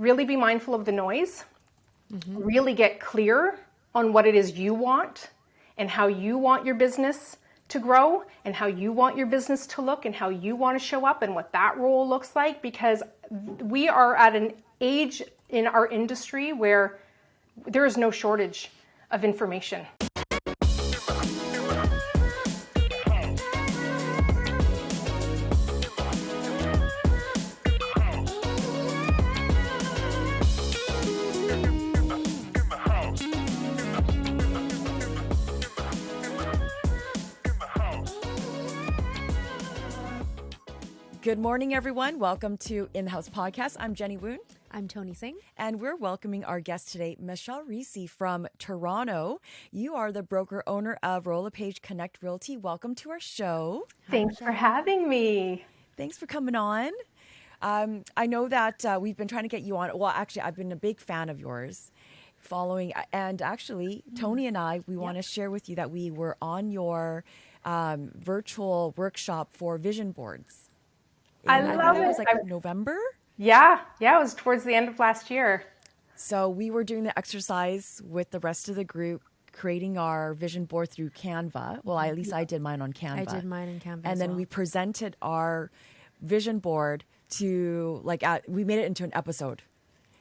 really be mindful of the noise, really get clear on what it is you want and how you want your business to grow and how you want your business to look and how you want to show up and what that role looks like, because we are at an age in our industry where there is no shortage of information. Good morning, everyone. Welcome to In the House Podcast. I'm Jenny Woon. I'm Tony Singh. And we're welcoming our guest today, Michelle Risi from Toronto. You are the broker owner of Royal Lepage Connect Realty. Welcome to our show. Thanks for having me. Thanks for coming on. I know that we've been trying to get you on. Well, actually, I've been a big fan of yours following. And actually, Tony and I, we want to share with you that we were on your virtual workshop for vision boards. I love it. It was like November? Yeah, it was towards the end of last year. So we were doing the exercise with the rest of the group, creating our vision board through Canva. Well, at least I did mine on Canva. I did mine in Canva And then we presented our vision board to, we made it into an episode.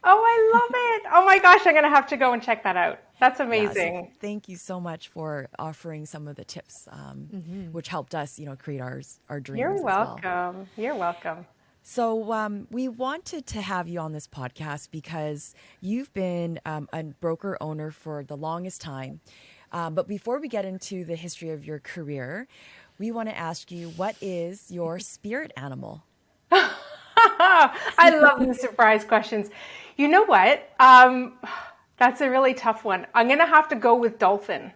Oh, I love it. Oh my gosh, I'm going to have to go and check that out. That's amazing. Yeah, so thank you so much for offering some of the tips, which helped us, create our dreams. You're welcome. Well. You're welcome. So we wanted to have you on this podcast because you've been a broker owner for the longest time. But before we get into the history of your career, we want to ask you, what is your spirit animal? I love the surprise questions. You know what? That's a really tough one. I'm going to have to go with dolphin.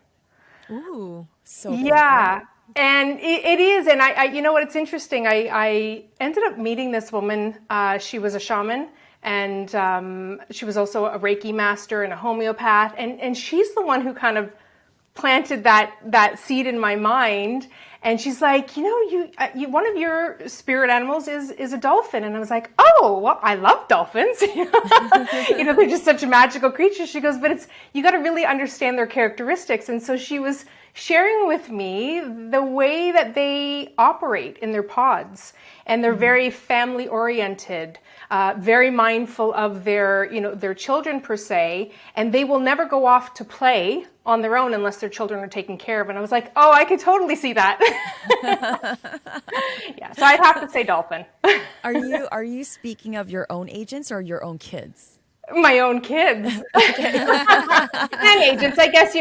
Ooh, so yeah. Different. And it is. And I you know what? It's interesting. I ended up meeting this woman. She was a shaman, and she was also a Reiki master and a homeopath. And she's the one who kind of planted that seed in my mind. And she's like, you one of your spirit animals is a dolphin. And I was like, oh, well, I love dolphins. They're just such magical creatures. She goes, but you got to really understand their characteristics. And so she was sharing with me the way that they operate in their pods. And they're very family oriented, very mindful of their children per se. And they will never go off to play on their own unless their children are taken care of. And I was like, oh, I could totally see that. Yeah, so I'd have to say dolphin. Are you speaking of your own agents or your own kids? My own kids. And agents. I guess,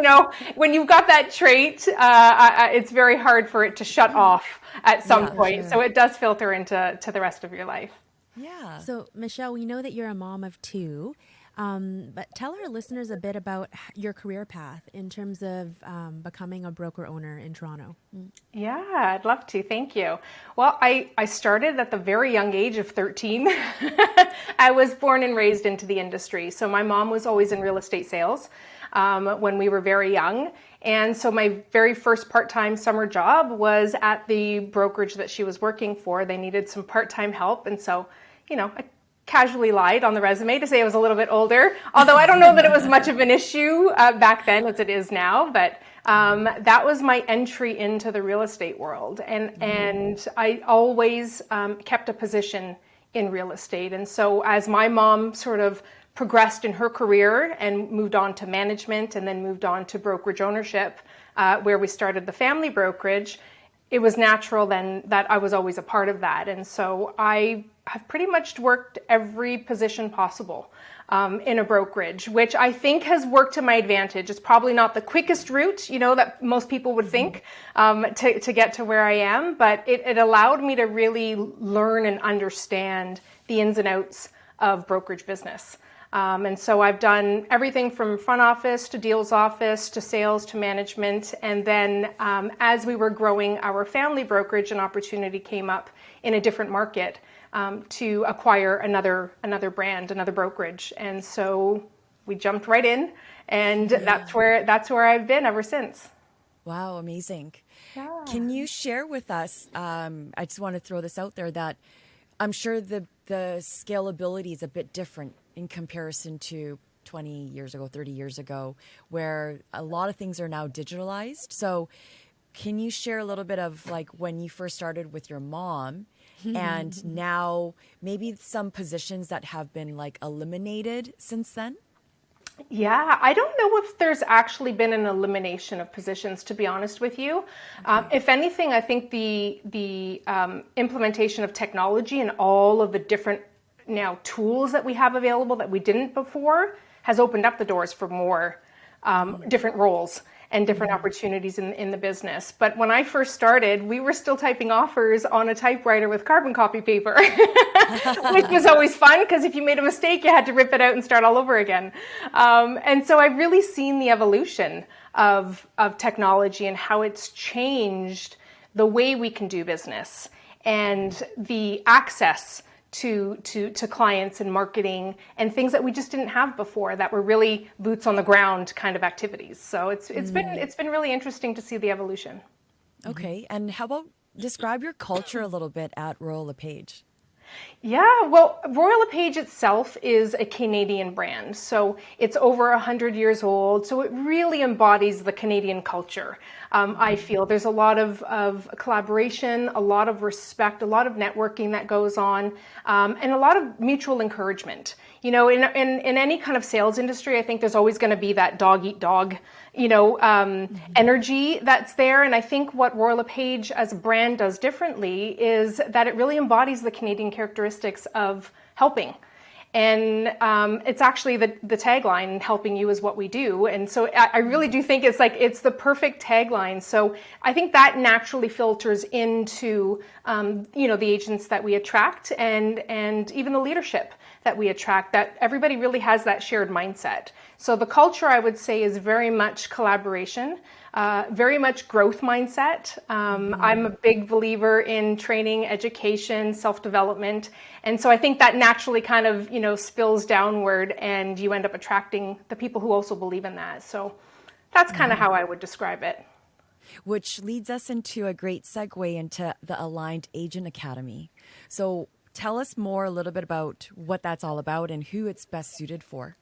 when you've got that trait, it's very hard for it to shut off at some point. Sure. So it does filter into the rest of your life. Yeah. So, Michelle, we know that you're a mom of two. But tell our listeners a bit about your career path in terms of becoming a broker owner in Toronto. Yeah, I'd love to. Thank you. Well, I started at the very young age of 13. I was born and raised into the industry. So my mom was always in real estate sales when we were very young. And so my very first part-time summer job was at the brokerage that she was working for. They needed some part-time help. And so, I casually lied on the resume to say I was a little bit older, although I don't know that it was much of an issue back then as it is now, but that was my entry into the real estate world. And I always kept a position in real estate. And so as my mom sort of progressed in her career and moved on to management and then moved on to brokerage ownership, where we started the family brokerage, it was natural then that I was always a part of that. And so I have pretty much worked every position possible in a brokerage, which I think has worked to my advantage. It's probably not the quickest route, that most people would think to get to where I am, but it allowed me to really learn and understand the ins and outs of brokerage business. And so I've done everything from front office to deals office to sales to management. And then as we were growing our family brokerage, an opportunity came up in a different market to acquire another brand, another brokerage. And so we jumped right in, and that's where I've been ever since. Wow, amazing. Yeah. Can you share with us, I just want to throw this out there, that I'm sure the scalability is a bit different in comparison to 20 years ago, 30 years ago, where a lot of things are now digitalized. So can you share a little bit of like when you first started with your mom and now maybe some positions that have been like eliminated since then? Yeah, I don't know if there's actually been an elimination of positions, to be honest with you. If anything, I think the implementation of technology and all of the different now tools that we have available that we didn't before has opened up the doors for more different roles and different opportunities in the business. But when I first started, we were still typing offers on a typewriter with carbon copy paper, which was always fun because if you made a mistake, you had to rip it out and start all over again. And so I've really seen the evolution of technology and how it's changed the way we can do business and the access to clients and marketing and things that we just didn't have before that were really boots on the ground kind of activities. So it's been really interesting to see the evolution. Okay. And how about describe your culture a little bit at Royal Lepage? Yeah, well, Royal Lepage itself is a Canadian brand, so it's over 100 years old, so it really embodies the Canadian culture. I feel there's a lot of collaboration, a lot of respect, a lot of networking that goes on, and a lot of mutual encouragement. You know, in any kind of sales industry, I think there's always going to be that dog eat dog, energy that's there. And I think what Royal Lepage as a brand does differently is that it really embodies the Canadian characteristics of helping. And it's actually the tagline, helping you is what we do. And so I really do think it's the perfect tagline. So I think that naturally filters into, the agents that we attract and even the leadership that we attract, that everybody really has that shared mindset. So the culture, I would say, is very much collaboration, very much growth mindset. I'm a big believer in training, education, self-development. And so I think that naturally kind of, spills downward and you end up attracting the people who also believe in that. So that's kind of how I would describe it. Which leads us into a great segue into the Aligned Agent Academy. So tell us more a little bit about what that's all about and who it's best suited for.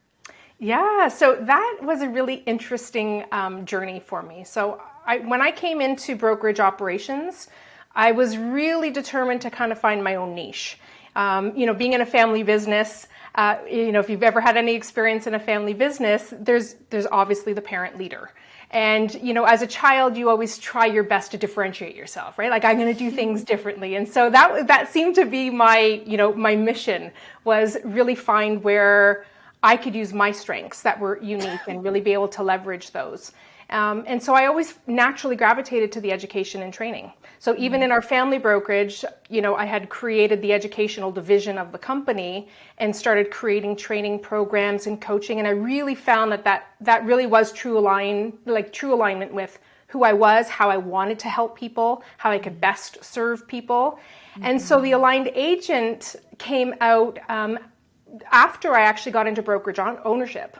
Yeah, so that was a really interesting journey for me. So when I came into brokerage operations, I was really determined to kind of find my own niche. Being in a family business, if you've ever had any experience in a family business, there's obviously the parent leader. And, as a child, you always try your best to differentiate yourself, right? Like, I'm going to do things differently. And so that seemed to be my mission, was really find where I could use my strengths that were unique and really be able to leverage those. And so I always naturally gravitated to the education and training. So even in our family brokerage, I had created the educational division of the company and started creating training programs and coaching. And I really found that really was true alignment with who I was, how I wanted to help people, how I could best serve people. And so the Aligned Agent came out after I actually got into brokerage ownership.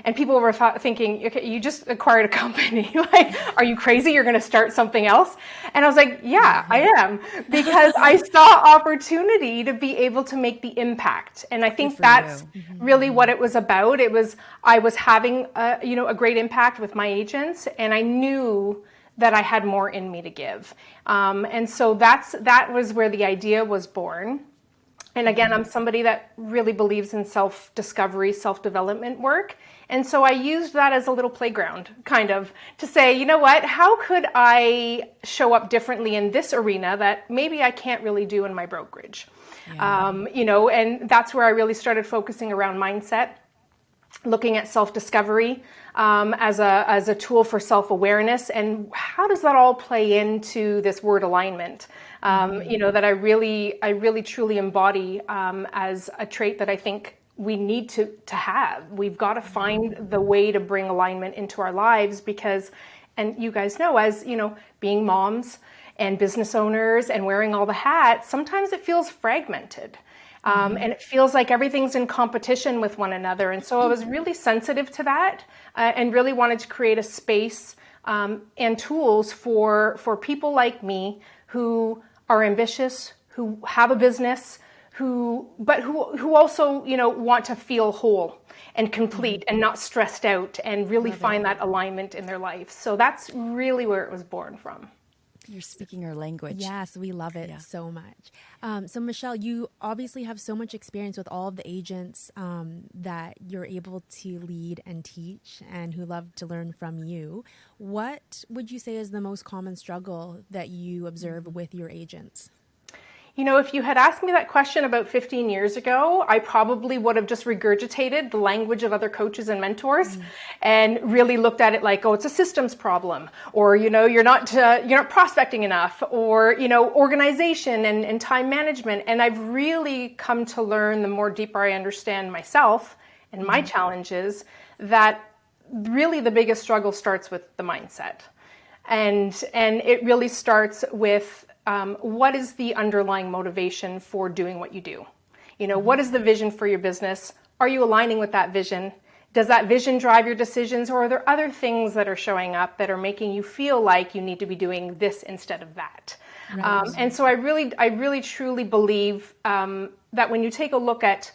And people were thinking, okay, you just acquired a company. Like, are you crazy? You're going to start something else? And I was like, yeah, I am. Because I saw opportunity to be able to make the impact. And I think that's really what it was about. I was having a great impact with my agents, and I knew that I had more in me to give. And so that was where the idea was born. And again, I'm somebody that really believes in self-discovery, self-development work. And so I used that as a little playground, kind of, to say, you know what, how could I show up differently in this arena that maybe I can't really do in my brokerage? Yeah. And that's where I really started focusing around mindset, looking at self-discovery as a tool for self-awareness, and how does that all play into this word alignment? That I really truly embody as a trait that I think we need to have. We've got to find the way to bring alignment into our lives because, and you guys know, as being moms and business owners and wearing all the hats, sometimes it feels fragmented. And it feels like everything's in competition with one another. And so I was really sensitive to that and really wanted to create a space and tools for people like me who are ambitious, who have a business, who also, want to feel whole and complete and not stressed out and really find that alignment in their life. So that's really where it was born from. You're speaking our language. Yes, we love it so much. So Michelle, you obviously have so much experience with all of the agents that you're able to lead and teach and who love to learn from you. What would you say is the most common struggle that you observe with your agents? If you had asked me that question about 15 years ago, I probably would have just regurgitated the language of other coaches and mentors and really looked at it like, oh, it's a systems problem, or, you're not prospecting enough, or, organization and time management. And I've really come to learn, the more deeper I understand myself and my challenges, that really the biggest struggle starts with the mindset. And it really starts with what is the underlying motivation for doing what you do? What is the vision for your business? Are you aligning with that vision? Does that vision drive your decisions, or are there other things that are showing up that are making you feel like you need to be doing this instead of that? Right. And so I really truly believe that when you take a look at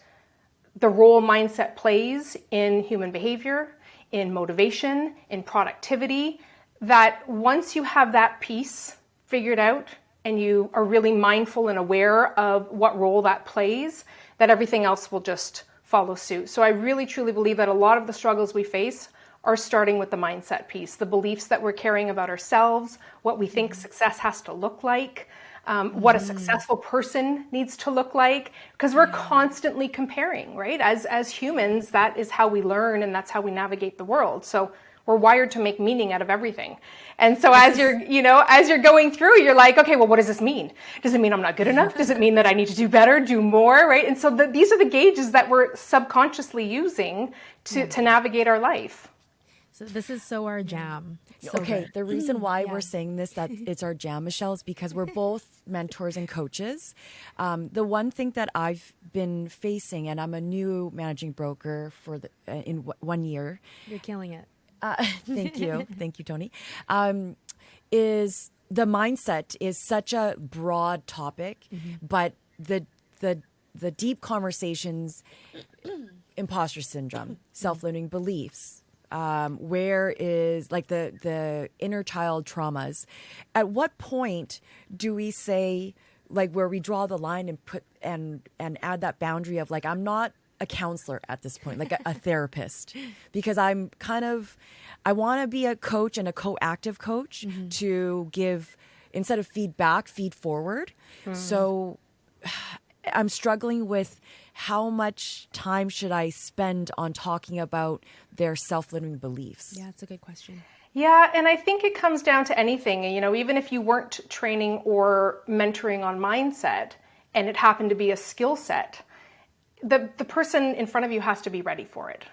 the role mindset plays in human behavior, in motivation, in productivity, that once you have that piece figured out and you are really mindful and aware of what role that plays, that everything else will just follow suit. So I really truly believe that a lot of the struggles we face are starting with the mindset piece, the beliefs that we're carrying about ourselves, what we think success has to look like, what a successful person needs to look like, because we're constantly comparing, right? As humans, that is how we learn and that's how we navigate the world. So we're wired to make meaning out of everything. And so as you're going through, you're like, okay, well, what does this mean? Does it mean I'm not good enough? Does it mean that I need to do better, do more, right? And so these are the gauges that we're subconsciously using to navigate our life. So this is so our jam. So Okay, good. the reason why we're saying this, that it's our jam, Michelle, is because we're both mentors and coaches. The one thing that I've been facing, and I'm a new managing broker in 1 year. You're killing it. Thank you. Thank you, Tony. Is the mindset is such a broad topic, but the deep conversations, imposter syndrome, self-limiting beliefs, where is like the inner child traumas. At what point do we say, like, where we draw the line and put and add that boundary of like, I'm not a counselor at this point, like a therapist, because I want to be a coach and a co-active coach to give, instead of feedback, feed forward. So I'm struggling with how much time should I spend on talking about their self-limiting beliefs? Yeah, that's a good question. Yeah, and I think it comes down to anything. Even if you weren't training or mentoring on mindset and it happened to be a skill set, the person in front of you has to be ready for it.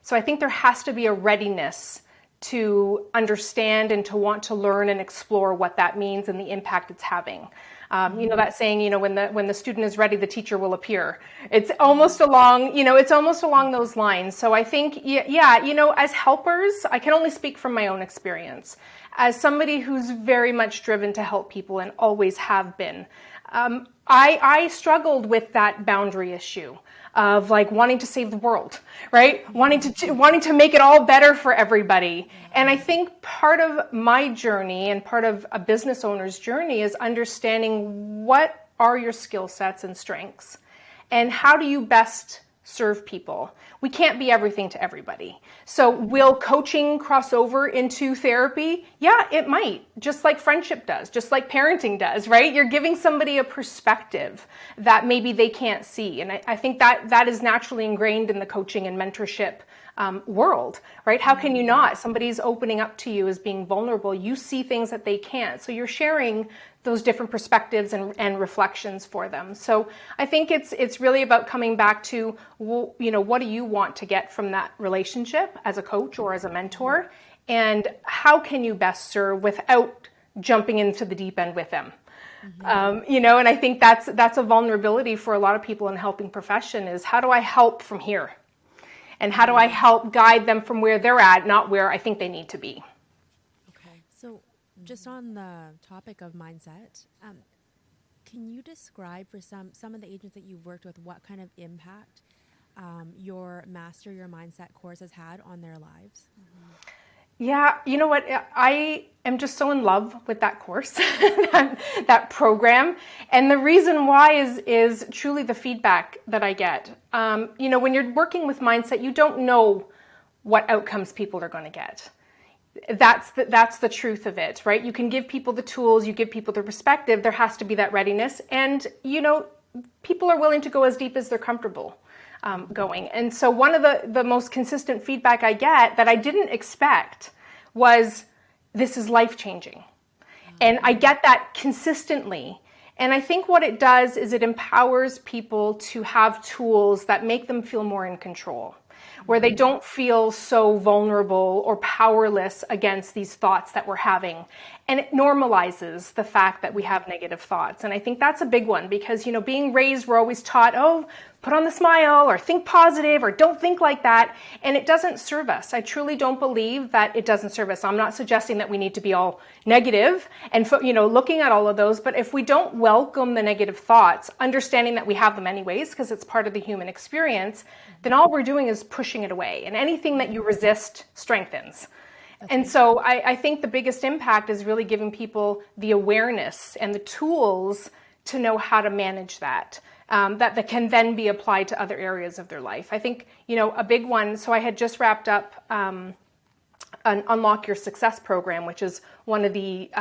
So I think there has to be a readiness to understand and to want to learn and explore what that means and the impact it's having. That saying, when the student is ready, the teacher will appear. It's almost along those lines. So I think, as helpers, I can only speak from my own experience. As somebody who's very much driven to help people and always have been, I struggled with that boundary issue of like wanting to save the world, right? Wanting to make it all better for everybody. And I think part of my journey and part of a business owner's journey is understanding what are your skill sets and strengths and how do you best serve people. We can't be everything to everybody. So will coaching cross over into therapy? Yeah, it might, just like friendship does, just like parenting does, right? You're giving somebody a perspective that maybe they can't see. And I think that is naturally ingrained in the coaching and mentorship world, right? How can you not? Somebody's opening up to you as being vulnerable. You see things that they can't. So you're sharing those different perspectives and reflections for them. So I think it's really about coming back to, what do you want to get from that relationship as a coach or as a mentor? And how can you best serve without jumping into the deep end with them? And I think that's a vulnerability for a lot of people in the helping profession is how do I help from here? And how do I help guide them from where they're at, not where I think they need to be? Okay. So just on the topic of mindset, Can you describe for some of the agents that you've worked with what kind of impact your Master Your Mindset course has had on their lives? Yeah, you know what? I am just so in love with that course, that program. And the reason why is truly the feedback that I get. When you're working with mindset, you don't know what outcomes people are going to get. That's the truth of it, right? You can give people the tools, you give people the perspective, there has to be that readiness. And, people are willing to go as deep as they're comfortable going. And so one of the most consistent feedback I get that I didn't expect was, this is life-changing. And I get that consistently. And I think what it does is it empowers people to have tools that make them feel more in control, where they don't feel so vulnerable or powerless against these thoughts that we're having. And it normalizes the fact that we have negative thoughts. And I think that's a big one because, being raised, we're always taught, put on the smile or think positive or don't think like that. And it doesn't serve us. I truly don't believe that it doesn't serve us. I'm not suggesting that we need to be all negative and, looking at all of those. But if we don't welcome the negative thoughts, understanding that we have them anyways, because it's part of the human experience, then all we're doing is pushing it away. And anything that you resist strengthens. And so I think the biggest impact is really giving people the awareness and the tools to know how to manage that. That can then be applied to other areas of their life. I think, a big one, so I had just wrapped up an Unlock Your Success program, which is one of the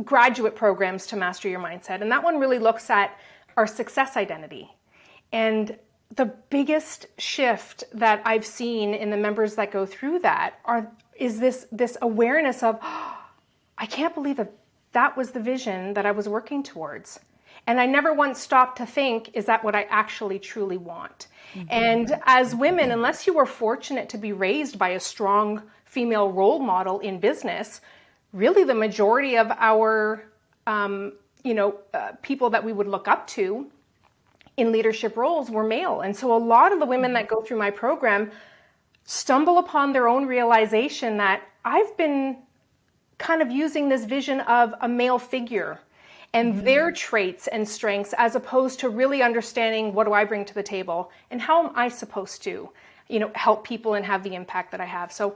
graduate programs to master your mindset. And that one really looks at our success identity. And the biggest shift that I've seen in the members that go through that is this awareness of, I can't believe that was the vision that I was working towards. And I never once stopped to think, is that what I actually truly want? Mm-hmm. And as women, unless you were fortunate to be raised by a strong female role model in business, really the majority of our, people that we would look up to in leadership roles were male. And so a lot of the women that go through my program stumble upon their own realization that I've been kind of using this vision of a male figure and their traits and strengths, as opposed to really understanding, what do I bring to the table and how am I supposed to, help people and have the impact that I have. So,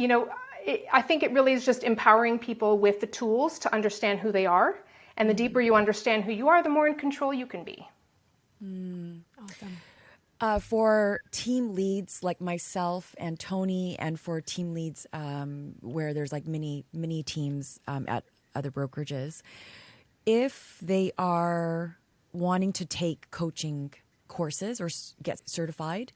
I think it really is just empowering people with the tools to understand who they are. And the deeper you understand who you are, the more in control you can be. Awesome. For team leads like myself and Tony, and for team leads where there's like mini teams at other brokerages, if they are wanting to take coaching courses or get certified,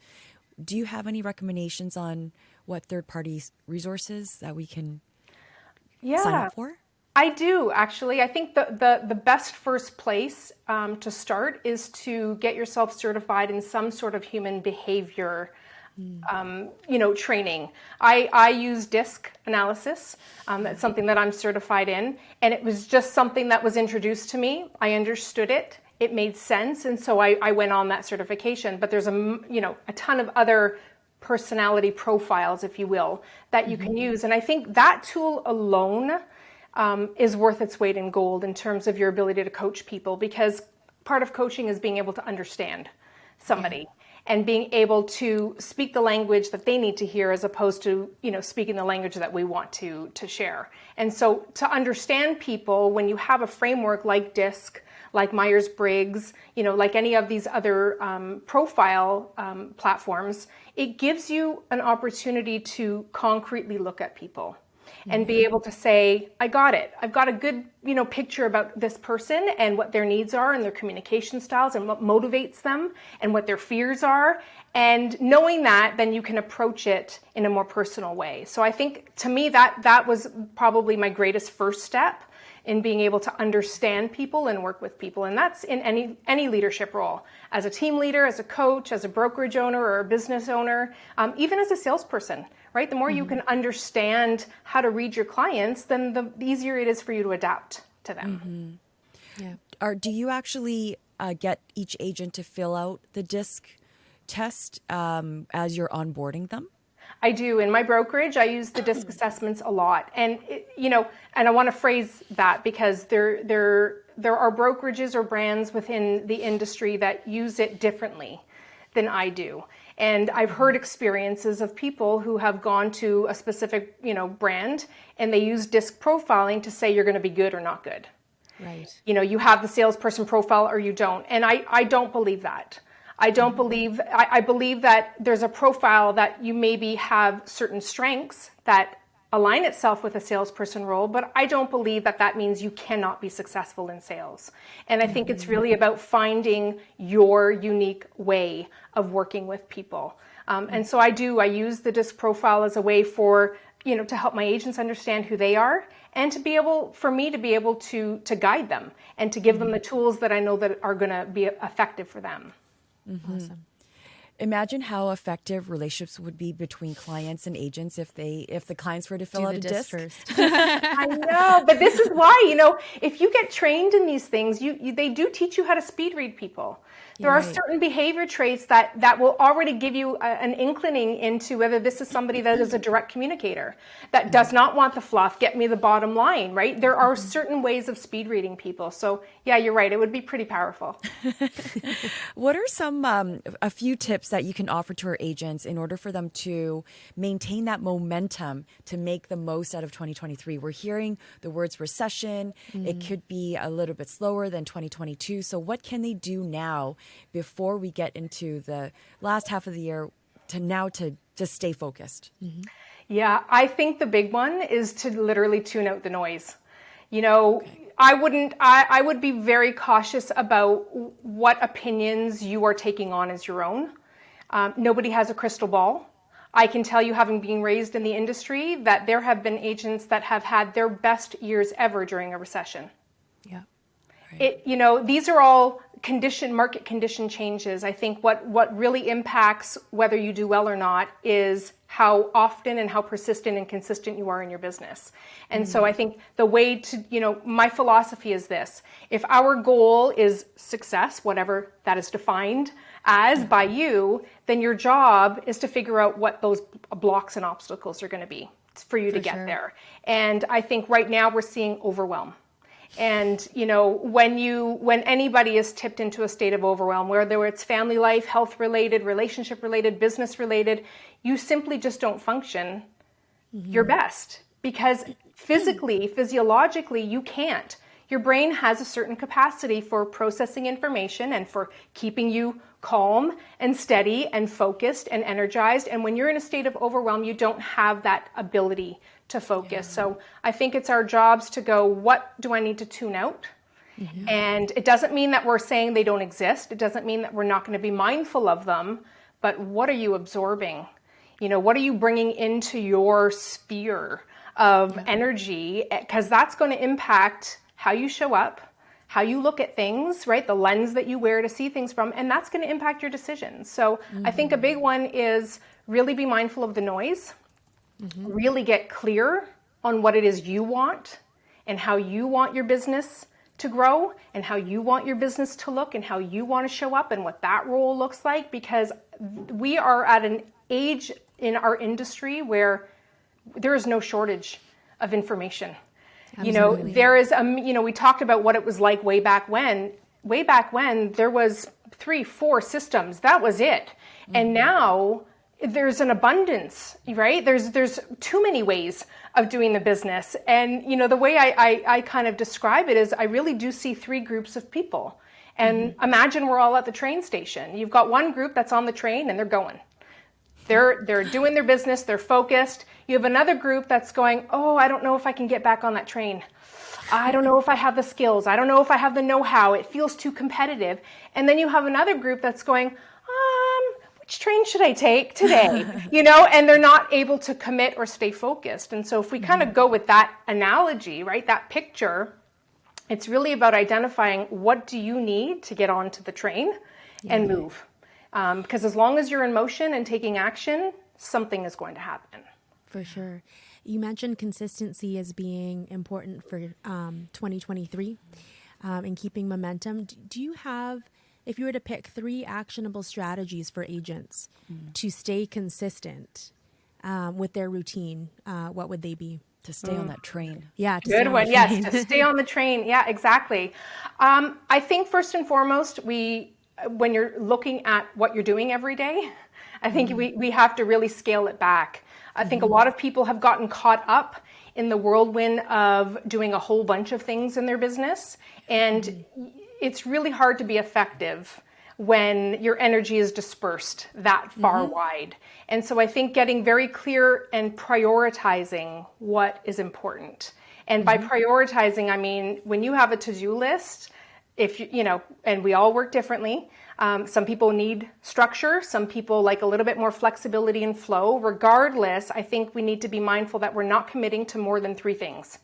do you have any recommendations on what third-party resources that we can sign up for? I do, actually. I think the best first place to start is to get yourself certified in some sort of human behavior training. I use DISC analysis. That's something that I'm certified in. And it was just something that was introduced to me. I understood it. It made sense. And so I went on that certification. But there's a ton of other personality profiles, if you will, that you can use. And I think that tool alone is worth its weight in gold in terms of your ability to coach people, because part of coaching is being able to understand somebody and being able to speak the language that they need to hear, as opposed to, speaking the language that we want to share. And so to understand people, when you have a framework like DISC, like Myers-Briggs, like any of these other profile platforms, it gives you an opportunity to concretely look at people and be able to say, I got it. I've got a good, picture about this person and what their needs are and their communication styles and what motivates them and what their fears are. And knowing that, then you can approach it in a more personal way. So I think, to me, that was probably my greatest first step in being able to understand people and work with people. And that's in any leadership role, as a team leader, as a coach, as a brokerage owner or a business owner, even as a salesperson, right? The more you can understand how to read your clients, then the easier it is for you to adapt to them. Yeah. Do you actually get each agent to fill out the DISC test as you're onboarding them? I do. In my brokerage, I use the DISC assessments a lot. And, and I want to phrase that because they're there are brokerages or brands within the industry that use it differently than I do. And I've heard experiences of people who have gone to a specific, brand, and they use disc profiling to say you're going to be good or not good. Right. You have the salesperson profile or you don't. And I don't believe that. I don't believe, I believe that there's a profile that you maybe have certain strengths that align itself with a salesperson role, but I don't believe that that means you cannot be successful in sales. And I think it's really about finding your unique way of working with people. And so I use the disc profile as a way for, to help my agents understand who they are, and for me to be able to guide them and to give them the tools that I know that are going to be effective for them. Awesome. Imagine how effective relationships would be between clients and agents if the clients were to fill out a disc. first. I know, but this is why, if you get trained in these things, they do teach you how to speed read people. There are certain behavior traits that will already give you an inclining into whether this is somebody that is a direct communicator, that does not want the fluff, get me the bottom line, right? There are certain ways of speed reading people. So yeah, you're right. It would be pretty powerful. What are a few tips that you can offer to our agents in order for them to maintain that momentum to make the most out of 2023? We're hearing the words recession. It could be a little bit slower than 2022. So what can they do now before we get into the last half of the year to just stay focused? Yeah, I think the big one is to literally tune out the noise. I would be very cautious about what opinions you are taking on as your own. Nobody has a crystal ball. I can tell you, having been raised in the industry, that there have been agents that have had their best years ever during a recession. Yeah. These are all market condition changes. I think what really impacts whether you do well or not is how often and how persistent and consistent you are in your business. And so I think the way to, my philosophy is this: if our goal is success, whatever that is defined as by you, then your job is to figure out what those blocks and obstacles are going to be for you to get there. And I think right now we're seeing overwhelm. And, when anybody is tipped into a state of overwhelm, whether it's family life, health related, relationship related, business related, you simply just don't function your best, because physiologically, you can't. Your brain has a certain capacity for processing information and for keeping you calm and steady and focused and energized. And when you're in a state of overwhelm, you don't have that ability to focus. So I think it's our jobs to go, what do I need to tune out? And it doesn't mean that we're saying they don't exist. It doesn't mean that we're not going to be mindful of them, but what are you absorbing? What are you bringing into your sphere of energy? Because that's going to impact how you show up, how you look at things, right? The lens that you wear to see things from, and that's going to impact your decisions. So I think a big one is really be mindful of the noise. Really get clear on what it is you want and how you want your business to grow and how you want your business to look and how you want to show up and what that role looks like, because we are at an age in our industry where there is no shortage of information. Absolutely. There is we talked about what it was like way back when there was 3-4 systems. That was it. And now there's an abundance, right? There's too many ways of doing the business. And, the way I kind of describe it is I really do see 3 groups of people. And imagine we're all at the train station. You've got one group that's on the train and they're going. They're doing their business, they're focused. You have another group that's going, oh, I don't know if I can get back on that train. I don't know if I have the skills. I don't know if I have the know-how. It feels too competitive. And then you have another group that's going, which train should I take today? And they're not able to commit or stay focused. And so if we kind of go with that analogy, right, that picture, it's really about identifying what do you need to get onto the train and move. Because as long as you're in motion and taking action, something is going to happen. For sure. You mentioned consistency as being important for 2023 and keeping momentum. Do you have, if you were to pick 3 actionable strategies for agents to stay consistent with their routine, what would they be? To stay on that train. Yeah, to stay Good on one. the Yes, train. to stay on the train. Yeah, exactly. I think first and foremost, when you're looking at what you're doing every day, I think we have to really scale it back. I think a lot of people have gotten caught up in the whirlwind of doing a whole bunch of things in their business, and it's really hard to be effective when your energy is dispersed that far wide. And so I think getting very clear and prioritizing what is important. And by prioritizing, I mean, when you have a to-do list, if you know, and we all work differently. Some people need structure. Some people like a little bit more flexibility and flow. Regardless, I think we need to be mindful that we're not committing to more than 3 things.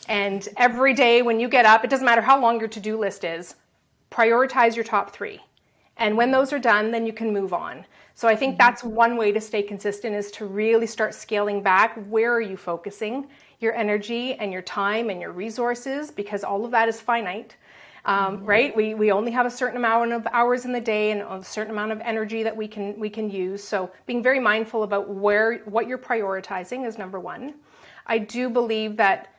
And every day when you get up, it doesn't matter how long your to-do list is, prioritize your top 3. And when those are done, then you can move on. So I think that's one way to stay consistent, is to really start scaling back. Where are you focusing your energy and your time and your resources? Because all of that is finite, right? We only have a certain amount of hours in the day and a certain amount of energy that we can use. So being very mindful about what you're prioritizing is number one. I do believe that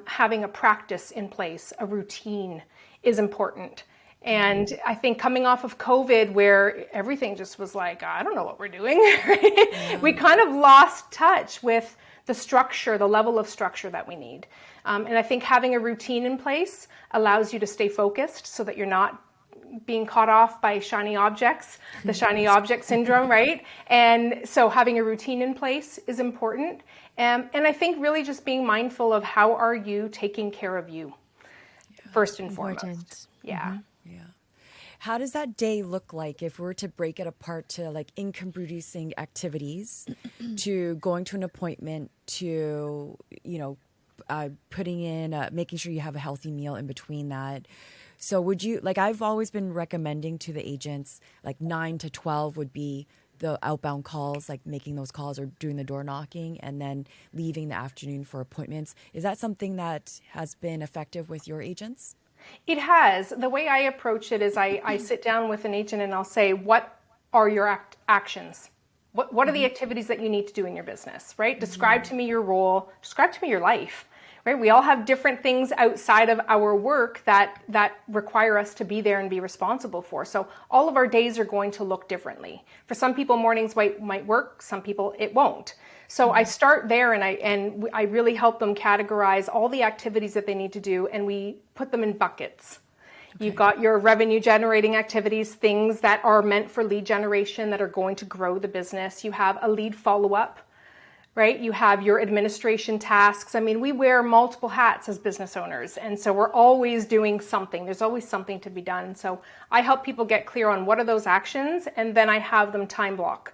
having a practice in place, a routine, is important. And I think coming off of COVID, where everything just was like, I don't know what we're doing, right? We kind of lost touch with the structure, the level of structure that we need. And I think having a routine in place allows you to stay focused so that you're not being caught off by shiny objects, the shiny object syndrome, right? And so having a routine in place is important. And I think really just being mindful of how are you taking care of you, first and foremost. Yeah. Yeah. How does that day look like if we were to break it apart to like income producing activities, to going to an appointment, to, putting in, making sure you have a healthy meal in between that? So would you, like, I've always been recommending to the agents, like 9 to 12 would be the outbound calls, like making those calls or doing the door knocking, and then leaving the afternoon for appointments. Is that something that has been effective with your agents? It has. The way I approach it is I sit down with an agent and I'll say, what are your actions? What are the activities that you need to do in your business, right? Describe to me your role, describe to me your life, right? We all have different things outside of our work that require us to be there and be responsible for. So all of our days are going to look differently. For some people, mornings might work, some people it won't. So I start there and I really help them categorize all the activities that they need to do, and we put them in buckets. Okay. You've got your revenue generating activities, things that are meant for lead generation that are going to grow the business. You have a lead follow-up, right? You have your administration tasks. I mean, we wear multiple hats as business owners, and so we're always doing something. There's always something to be done. So I help people get clear on what are those actions, and then I have them time block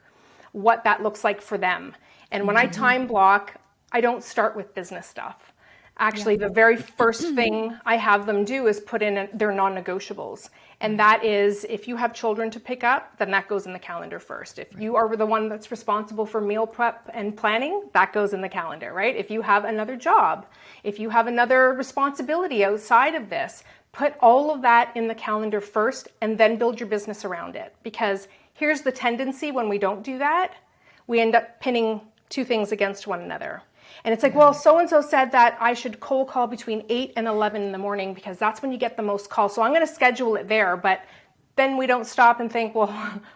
what that looks like for them. And when I time block, I don't start with business stuff. Actually, the very first thing I have them do is put in their non-negotiables. And that is, if you have children to pick up, then that goes in the calendar first. If you are the one that's responsible for meal prep and planning, that goes in the calendar, right? If you have another job, if you have another responsibility outside of this, put all of that in the calendar first and then build your business around it. Because here's the tendency when we don't do that, we end up pinning 2 things against one another. And it's like, well, so-and-so said that I should cold call between 8 and 11 in the morning because that's when you get the most calls. So I'm going to schedule it there. But then we don't stop and think, well,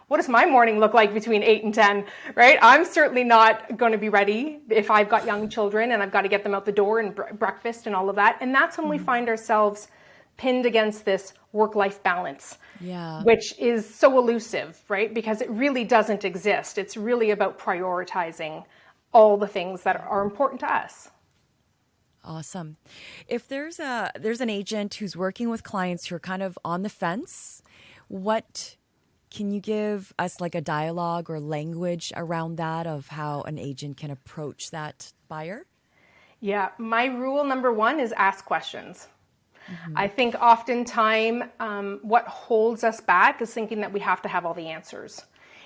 what does my morning look like between 8 and 10, right? I'm certainly not going to be ready if I've got young children and I've got to get them out the door and breakfast and all of that. And that's when we find ourselves pinned against this work-life balance, which is so elusive, right? Because it really doesn't exist. It's really about prioritizing all the things that are important to us. Awesome. If there's an agent who's working with clients who are kind of on the fence, what can you give us, like a dialogue or language around that of how an agent can approach that buyer? Yeah, my rule number 1 is ask questions. I think oftentimes what holds us back is thinking that we have to have all the answers.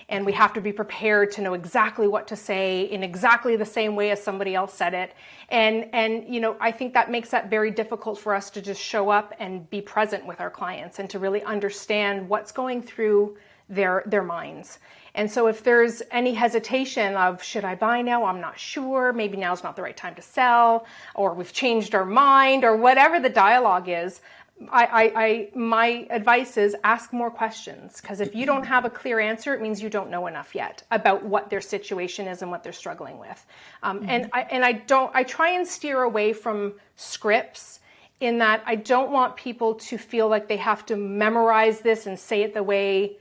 And we have to be prepared to know exactly what to say in exactly the same way as somebody else said it. And I think that makes that very difficult for us to just show up and be present with our clients and to really understand what's going through their minds. And so if there's any hesitation of, should I buy now? I'm not sure. Maybe now's not the right time to sell, or we've changed our mind, or whatever the dialogue is, my advice is ask more questions, because if you don't have a clear answer, it means you don't know enough yet about what their situation is and what they're struggling with. And I try and steer away from scripts, in that I don't want people to feel like they have to memorize this and say it the way,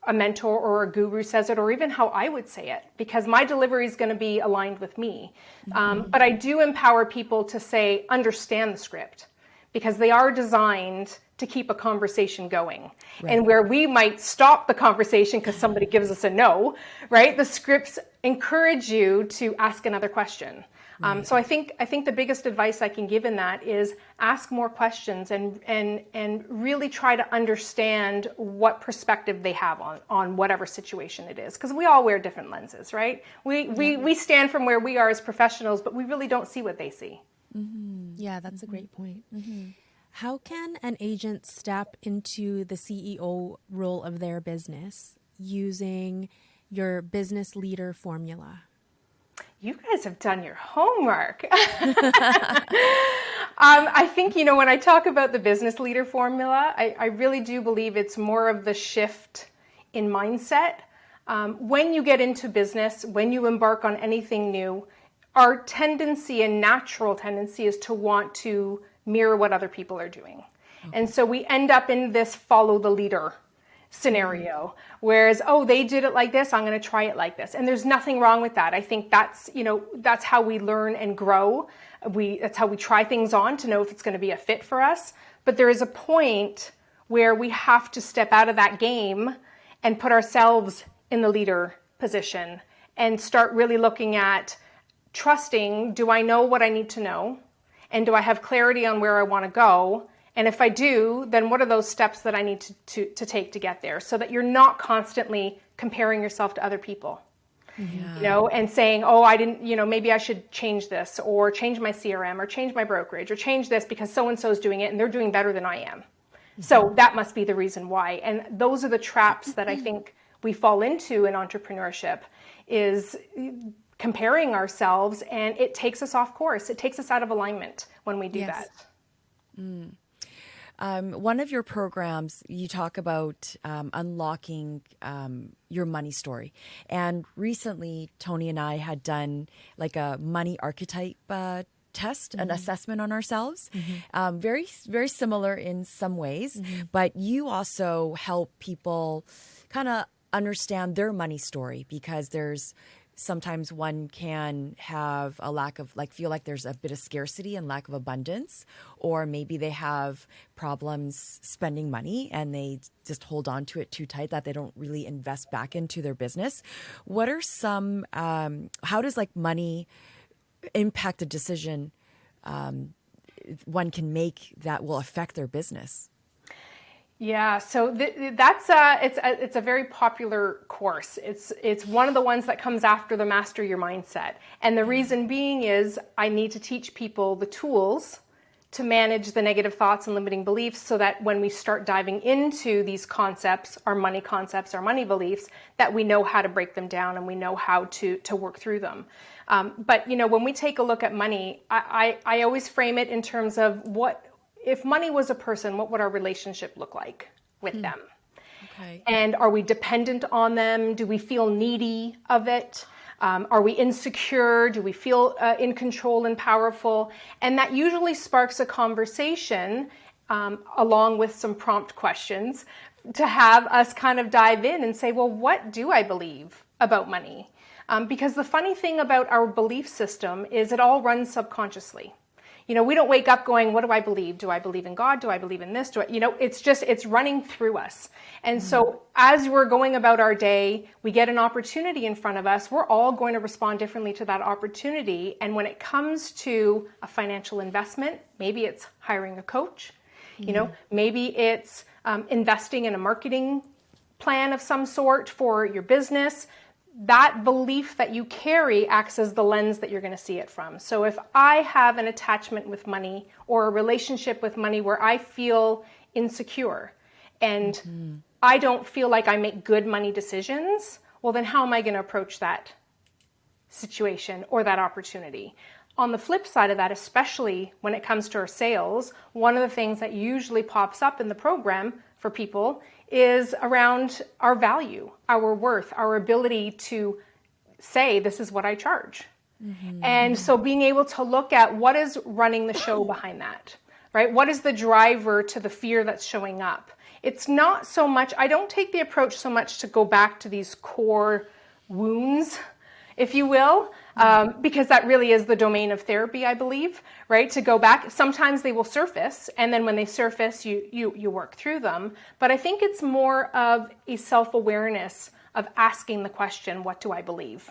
a mentor or a guru says it, or even how I would say it, because my delivery is going to be aligned with me. But I do empower people to say, understand the script, because they are designed to keep a conversation going. Right. And where we might stop the conversation because somebody gives us a no, right? The scripts encourage you to ask another question. Right. So I think the biggest advice I can give in that is ask more questions and really try to understand what perspective they have on whatever situation it is. Because we all wear different lenses, right? We stand from where we are as professionals, but we really don't see what they see. Mm-hmm. Yeah, that's a great point. Mm-hmm. How can an agent step into the CEO role of their business using your business leader formula? You guys have done your homework. I think, when I talk about the business leader formula, I really do believe it's more of the shift in mindset. When you get into business, when you embark on anything new, our tendency and natural tendency is to want to mirror what other people are doing. Okay. And so we end up in this follow the leader scenario, whereas, they did it like this, I'm going to try it like this. And there's nothing wrong with that. I think that's how we learn and grow. That's how we try things on to know if it's going to be a fit for us. But there is a point where we have to step out of that game and put ourselves in the leader position and start really looking at trusting, do I know what I need to know? And do I have clarity on where I want to go? And if I do, then what are those steps that I need to take to get there, so that you're not constantly comparing yourself to other people, and saying, I didn't, maybe I should change this, or change my CRM, or change my brokerage, or change this because so-and-so's doing it and they're doing better than I am. Mm-hmm. So that must be the reason why. And those are the traps that I think we fall into in entrepreneurship, is comparing ourselves, and it takes us off course. It takes us out of alignment when we do that. Mm. One of your programs, you talk about unlocking your money story. And recently, Tony and I had done like a money archetype test, an assessment on ourselves. Mm-hmm. Very, very similar in some ways, but you also help people kind of understand their money story, because there's sometimes one can have a lack of, feel like there's a bit of scarcity and lack of abundance, or maybe they have problems spending money and they just hold on to it too tight, that they don't really invest back into their business. What are some, how does money impact a decision one can make that will affect their business? Yeah, so that's it's a very popular course. It's one of the ones that comes after the Master Your Mindset. And the reason being is I need to teach people the tools to manage the negative thoughts and limiting beliefs, so that when we start diving into these concepts, our money beliefs, that we know how to break them down and we know how to work through them. But when we take a look at money, I always frame it in terms of if money was a person, what would our relationship look like with them? Okay. And are we dependent on them? Do we feel needy of it? Are we insecure? Do we feel in control and powerful? And that usually sparks a conversation along with some prompt questions to have us kind of dive in and say, well, what do I believe about money? Because the funny thing about our belief system is it all runs subconsciously. We don't wake up going, what do I believe? Do I believe in God? Do I believe in this? It's running through us. And so as we're going about our day, we get an opportunity in front of us. We're all going to respond differently to that opportunity. And when it comes to a financial investment, maybe it's hiring a coach, maybe it's investing in a marketing plan of some sort for your business. That belief that you carry acts as the lens that you're going to see it from. So if I have an attachment with money or a relationship with money where I feel insecure and I don't feel like I make good money decisions, well, then how am I going to approach that situation or that opportunity? On the flip side of that, especially when it comes to our sales, one of the things that usually pops up in the program for people is around our value, our worth, our ability to say, this is what I charge. And so being able to look at what is running the show behind that, right? What is the driver to the fear that's showing up? It's not so much, I don't take the approach so much to go back to these core wounds, if you will, because that really is the domain of therapy, I believe, right? To go back, sometimes they will surface, and then when they surface, you work through them. But I think it's more of a self-awareness of asking the question, what do I believe?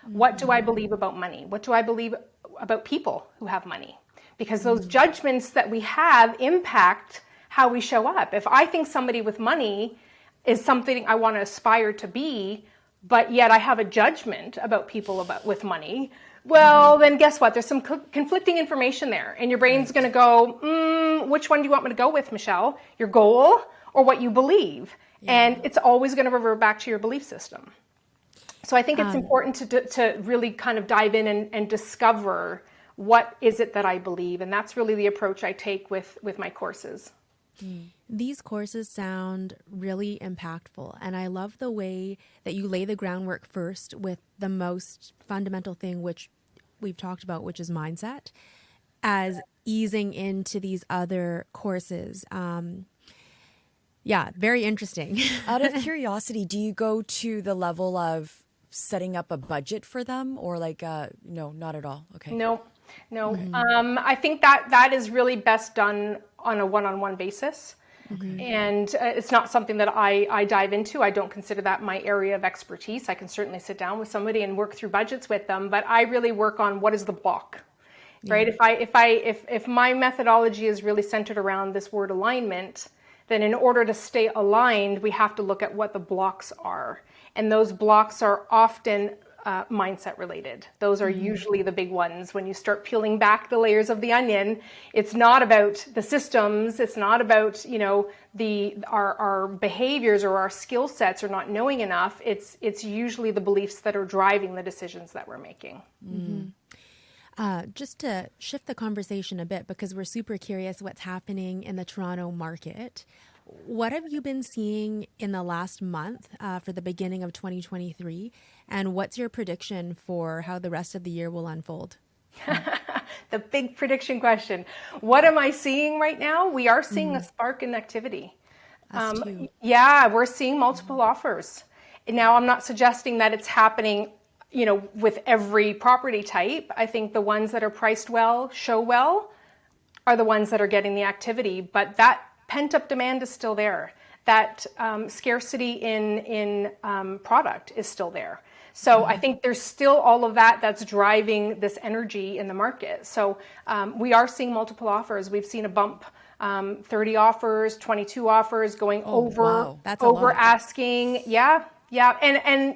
What do I believe about money? What do I believe about people who have money? Because those judgments that we have impact how we show up. If I think somebody with money is something I want to aspire to be, but yet I have a judgment about people with money, well, then guess what? There's some conflicting information there. And your brain's going to go, which one do you want me to go with, Michelle? Your goal or what you believe? Yeah. And it's always going to revert back to your belief system. So I think it's important to really kind of dive in and discover what is it that I believe. And that's really the approach I take with my courses. These courses sound really impactful. And I love the way that you lay the groundwork first with the most fundamental thing, which we've talked about, which is mindset, as easing into these other courses. Yeah, very interesting. Out of curiosity, do you go to the level of setting up a budget for them, or like, no, not at all? Okay. No. I think that is really best done on a one-on-one basis. And it's not something that I dive into. I don't consider that my area of expertise. I can certainly sit down with somebody and work through budgets with them, but I really work on what is the block, right? If my methodology is really centered around this word alignment, then in order to stay aligned, we have to look at what the blocks are. And those blocks are often mindset related. Those are usually the big ones. When you start peeling back the layers of the onion, it's not about the systems. It's not about, our behaviors or our skill sets or not knowing enough. It's usually the beliefs that are driving the decisions that we're making. Just to shift the conversation a bit, because we're super curious what's happening in the Toronto market. What have you been seeing in the last month for the beginning of 2023? And what's your prediction for how the rest of the year will unfold? The big prediction question. What am I seeing right now? We are seeing a spark in activity. Yeah, we're seeing multiple offers. Now, I'm not suggesting that it's happening, with every property type. I think the ones that are priced well, show well, are the ones that are getting the activity. But that pent-up demand is still there. That scarcity in product is still there. So I think there's still all of that's driving this energy in the market. So we are seeing multiple offers. We've seen a bump, 30 offers, 22 offers going over asking. Yeah. And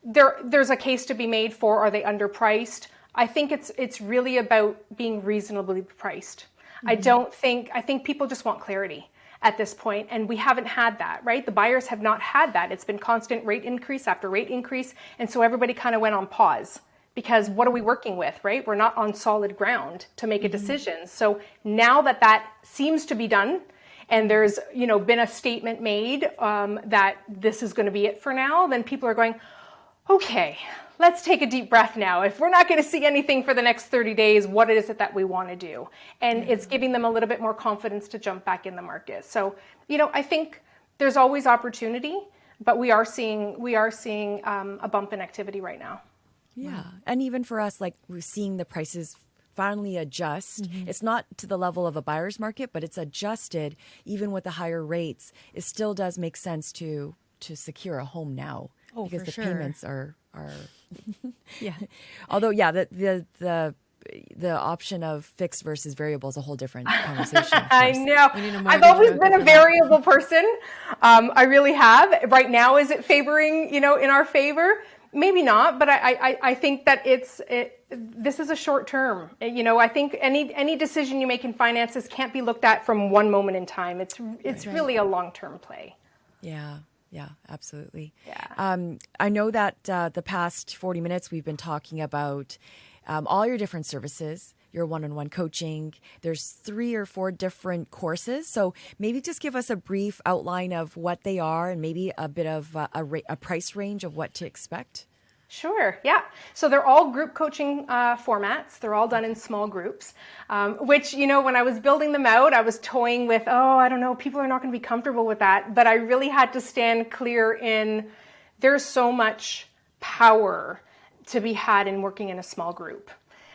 there's a case to be made for, are they underpriced? I think it's really about being reasonably priced. I think people just want clarity at this point, and we haven't had that, right? The buyers have not had that. It's been constant rate increase after rate increase, and so everybody kind of went on pause because what are we working with, right? We're not on solid ground to make a decision. So now that seems to be done, and there's been a statement made that this is going to be it for now, then people are going, okay, let's take a deep breath now. If we're not going to see anything for the next 30 days, what is it that we want to do? And it's giving them a little bit more confidence to jump back in the market. So, I think there's always opportunity, but we are seeing a bump in activity right now. Yeah. And even for us, like, we're seeing the prices finally adjust. It's not to the level of a buyer's market, but it's adjusted. Even with the higher rates, it still does make sense to secure a home now. Because the payments are yeah. Although the option of fixed versus variable is a whole different conversation. I know. I've always been a variable person. I really have. Right now, is it favoring in our favor? Maybe not, but I think that this is a short term. I think any decision you make in finances can't be looked at from one moment in time. It's really a long term play. Yeah, yeah, absolutely. Yeah. I know that the past 40 minutes we've been talking about all your different services, your one-on-one coaching. There's 3 or 4 different courses. So maybe just give us a brief outline of what they are and maybe a bit of a price range of what to expect. Sure, yeah. So they're all group coaching formats. They're all done in small groups, which, when I was building them out, I was toying with, I don't know, people are not going to be comfortable with that. But I really had to stand clear in there's so much power to be had in working in a small group.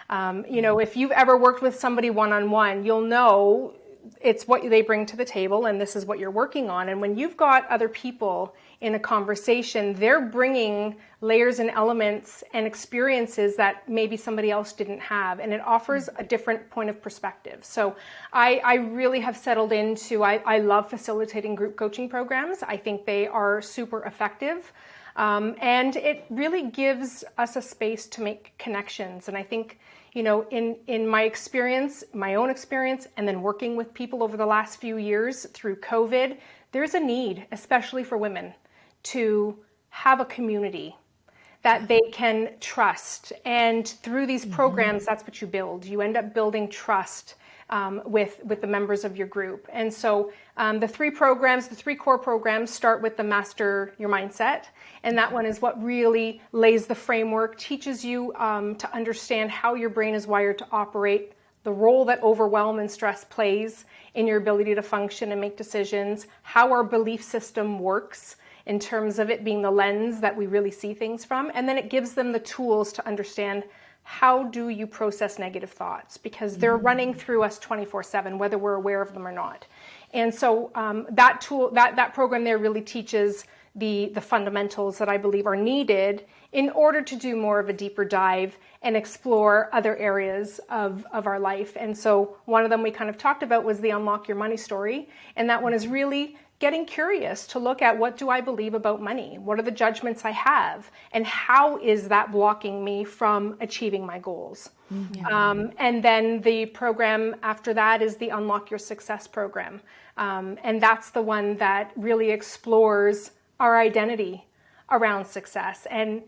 If you've ever worked with somebody one-on-one, you'll know it's what they bring to the table and this is what you're working on. And when you've got other people in a conversation, they're bringing layers and elements and experiences that maybe somebody else didn't have. And it offers a different point of perspective. So I really have settled into, I love facilitating group coaching programs. I think they are super effective. And it really gives us a space to make connections. And I think, in my experience, my own experience, and then working with people over the last few years through COVID, there's a need, especially for women, to have a community that they can trust. And through these programs, that's what you build. You end up building trust with the members of your group. And so the 3 core programs start with the Master Your Mindset. And that one is what really lays the framework, teaches you to understand how your brain is wired to operate, the role that overwhelm and stress plays in your ability to function and make decisions, how our belief system works in terms of it being the lens that we really see things from. And then it gives them the tools to understand how do you process negative thoughts, because they're running through us 24/7, whether we're aware of them or not. And so that program there really teaches the fundamentals that I believe are needed in order to do more of a deeper dive and explore other areas of our life. And so one of them we kind of talked about was the Unlock Your Money story. And that one is really getting curious to look at, what do I believe about money? What are the judgments I have? And how is that blocking me from achieving my goals? And then the program after that is the Unlock Your Success program. And that's the one that really explores our identity around success. And,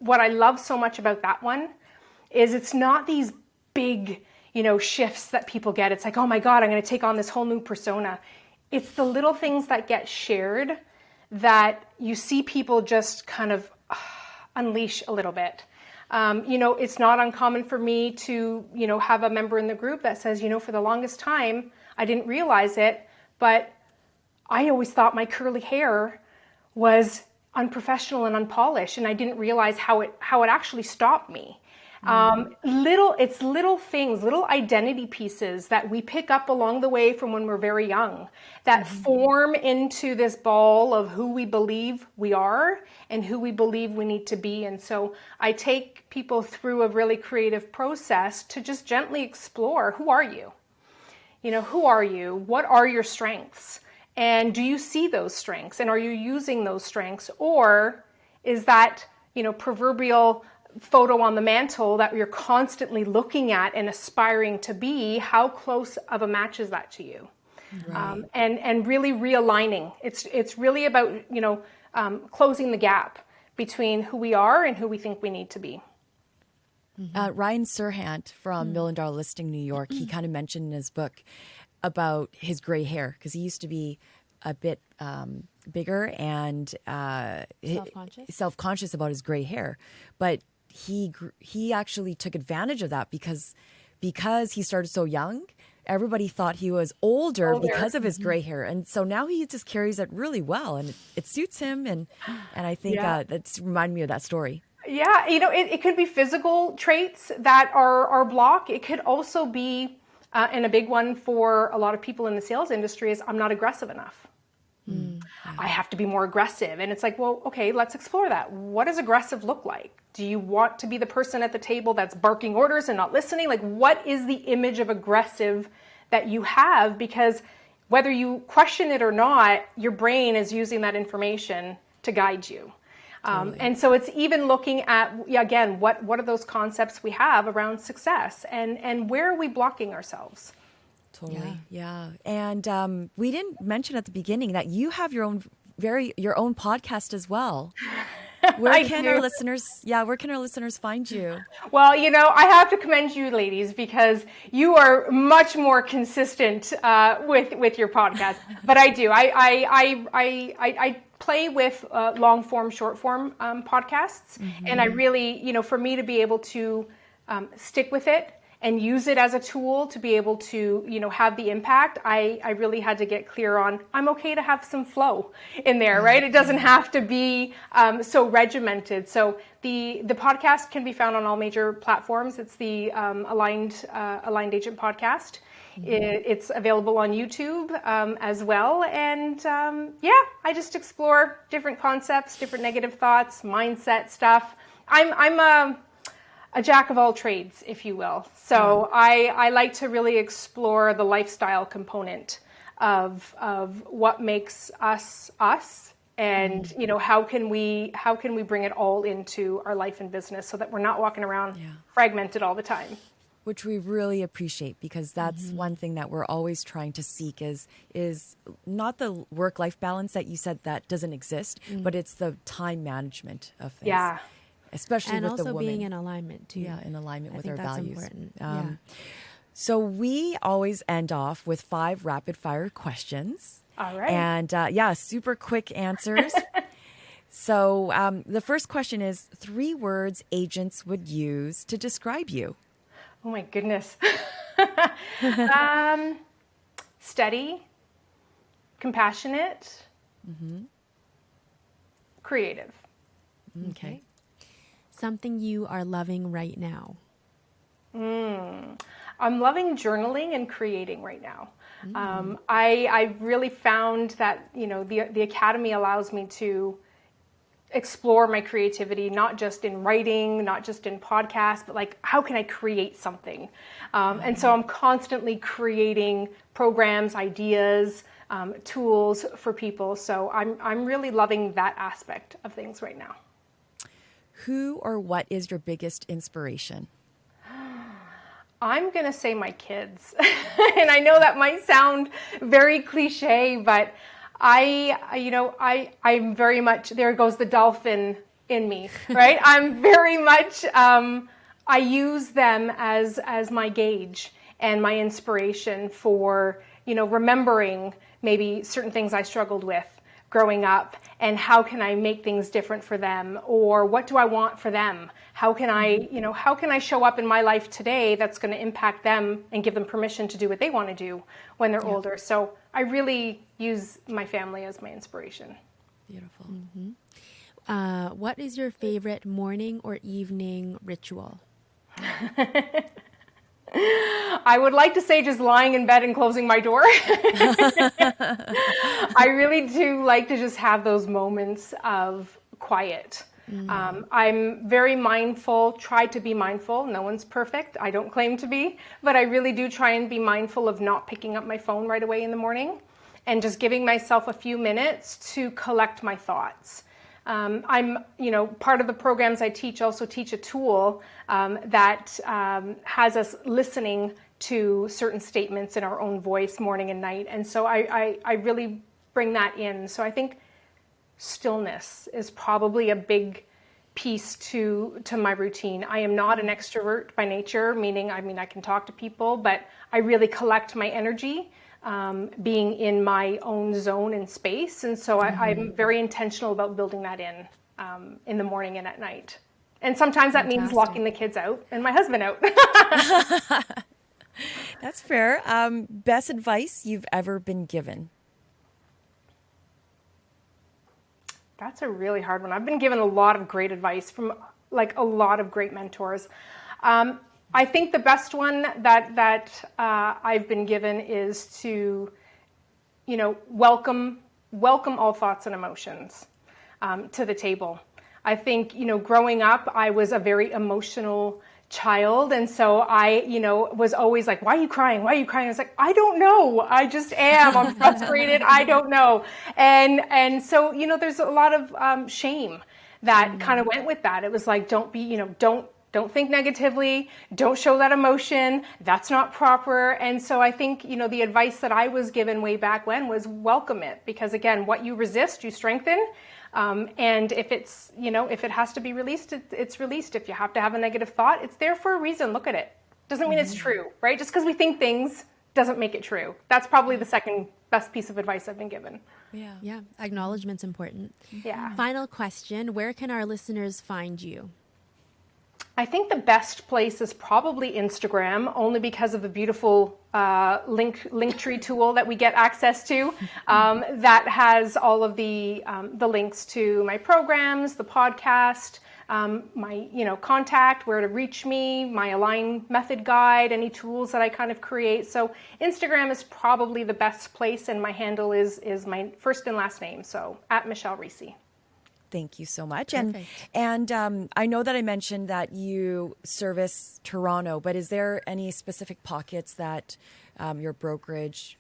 what I love so much about that one is it's not these big, shifts that people get. It's like, oh my God, I'm going to take on this whole new persona. It's the little things that get shared that you see people just kind of unleash a little bit. It's not uncommon for me to, have a member in the group that says, for the longest time, I didn't realize it, but I always thought my curly hair was unprofessional and unpolished, and I didn't realize how it actually stopped me. It's little things, little identity pieces that we pick up along the way from when we're very young that form into this ball of who we believe we are and who we believe we need to be. And so I take people through a really creative process to just gently explore, who are you? Who are you? What are your strengths? And do you see those strengths? And are you using those strengths? Or is that, proverbial photo on the mantle that you're constantly looking at and aspiring to be, how close of a match is that to you? Right. And really realigning. It's really about, closing the gap between who we are and who we think we need to be. Ryan Serhant from $1 Million Listing New York, he kind of mentioned in his book about his gray hair, because he used to be a bit bigger and self-conscious about his gray hair. But he actually took advantage of that because he started so young. Everybody thought he was older because of his gray hair. And so now he just carries it really well, and it suits him. And I think that's reminded me of that story. Yeah, it could be physical traits that are block. It could also be, and a big one for a lot of people in the sales industry is, I'm not aggressive enough. I have to be more aggressive. And it's like, well, okay, let's explore that. What does aggressive look like? Do you want to be the person at the table that's barking orders and not listening? Like, what is the image of aggressive that you have? Because whether you question it or not, your brain is using that information to guide you. Totally. And so it's even looking at, again, what are those concepts we have around success, and where are we blocking ourselves? Totally. Yeah. And we didn't mention at the beginning that you have your own podcast as well. Where can our listeners find you? Well, I have to commend you ladies because you are much more consistent with your podcast. But I do. I play with long form, short form podcasts, and I really, for me to be able to stick with it and use it as a tool to be able to, have the impact, I really had to get clear on, I'm okay to have some flow in there, right? It doesn't have to be so regimented. So the podcast can be found on all major platforms. It's the Aligned Agent podcast. It's available on YouTube as well. And I just explore different concepts, different negative thoughts, mindset stuff. I'm a jack of all trades, if you will. So I like to really explore the lifestyle component of what makes us us, and how can we bring it all into our life and business so that we're not walking around fragmented all the time. Which we really appreciate, because that's one thing that we're always trying to seek is not the work-life balance that you said that doesn't exist, but it's the time management of things. Yeah. Especially and with the also woman. being in alignment too. Yeah, in alignment with our that's values. Important. So we always end off with 5 rapid fire questions. All right. And super quick answers. So the first question is 3 words agents would use to describe you. Oh my goodness. Steady, compassionate, creative. Okay. Something you are loving right now. I'm loving journaling and creating right now. I really found that, the Academy allows me to explore my creativity, not just in writing, not just in podcasts, but like, how can I create something? And so I'm constantly creating programs, ideas, tools for people. So I'm really loving that aspect of things right now. Who or what is your biggest inspiration? I'm going to say my kids. And I know that might sound very cliche, but I'm very much, there goes the dolphin in me, right? I'm very much, I use them as my gauge and my inspiration for, remembering maybe certain things I struggled with growing up, and how can I make things different for them, or what do I want for them? How can I show up in my life today that's going to impact them and give them permission to do what they want to do when they're older? So I really use my family as my inspiration. Beautiful. What is your favorite morning or evening ritual? I would like to say just lying in bed and closing my door. I really do like to just have those moments of quiet. I'm very mindful, try to be mindful. No one's perfect. I don't claim to be, but I really do try and be mindful of not picking up my phone right away in the morning and just giving myself a few minutes to collect my thoughts. I'm, part of the programs I teach also teach a tool that has us listening to certain statements in our own voice morning and night. And so I really bring that in. So I think stillness is probably a big piece to my routine. I am not an extrovert by nature, meaning, I can talk to people, but I really collect my energy being in my own zone and space. And so I'm very intentional about building that in the morning and at night. And sometimes that means locking the kids out and my husband out. That's fair. Best advice you've ever been given? That's a really hard one. I've been given a lot of great advice from a lot of great mentors. I think the best one that I've been given is to, welcome all thoughts and emotions to the table. I think, growing up, I was a very emotional child. And so I, was always like, why are you crying? Why are you crying? I was like, I don't know. I just am. I'm frustrated. I don't know. And so, there's a lot of shame that kind of went with that. It was like, don't Don't think negatively. Don't show that emotion. That's not proper. And so I think, the advice that I was given way back when was welcome it, because again, what you resist, you strengthen. And if it's, if it has to be released, it's released. If you have to have a negative thought, it's there for a reason. Look at it. Doesn't mean it's true, right? Just because we think things doesn't make it true. That's probably the second best piece of advice I've been given. Yeah. Acknowledgement's important. Yeah. Final question. Where can our listeners find you? I think the best place is probably Instagram, only because of the beautiful Linktree tool that we get access to, that has all of the links to my programs, the podcast, my contact, where to reach me, my A.L.I.G.N Method guide, any tools that I kind of create. So Instagram is probably the best place, and my handle is my first and last name, so @MichelleRisi. Thank you so much. Perfect. And I know that I mentioned that you service Toronto, but is there any specific pockets that your brokerage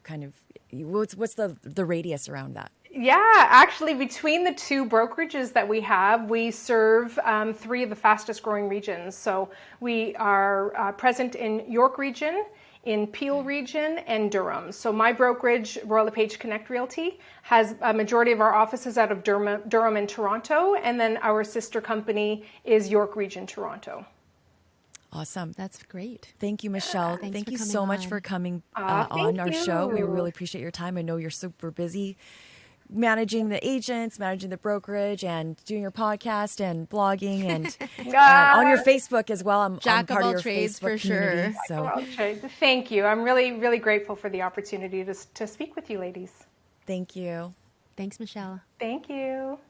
kind of, what's the radius around that? Yeah, actually, between the two brokerages that we have, we serve 3 of the fastest growing regions. So we are present in York region, in Peel region, and Durham. So my brokerage, Royal Lepage Connect Realty, has a majority of our offices out of Durham and Toronto, and then our sister company is York region, Toronto. Awesome. That's great. Thank you, Michelle. Thanks Thank for you coming so much on. for coming Thank on our show. We you. really appreciate your time. I know you're super busy managing the agents, managing the brokerage, and doing your podcast and blogging and on your Facebook as well. I'm Jack of part all your trades, Facebook for sure. community, So Well, thank you. I'm really, really grateful for the opportunity to speak with you ladies. thank you. Thanks, Michelle. Thank you.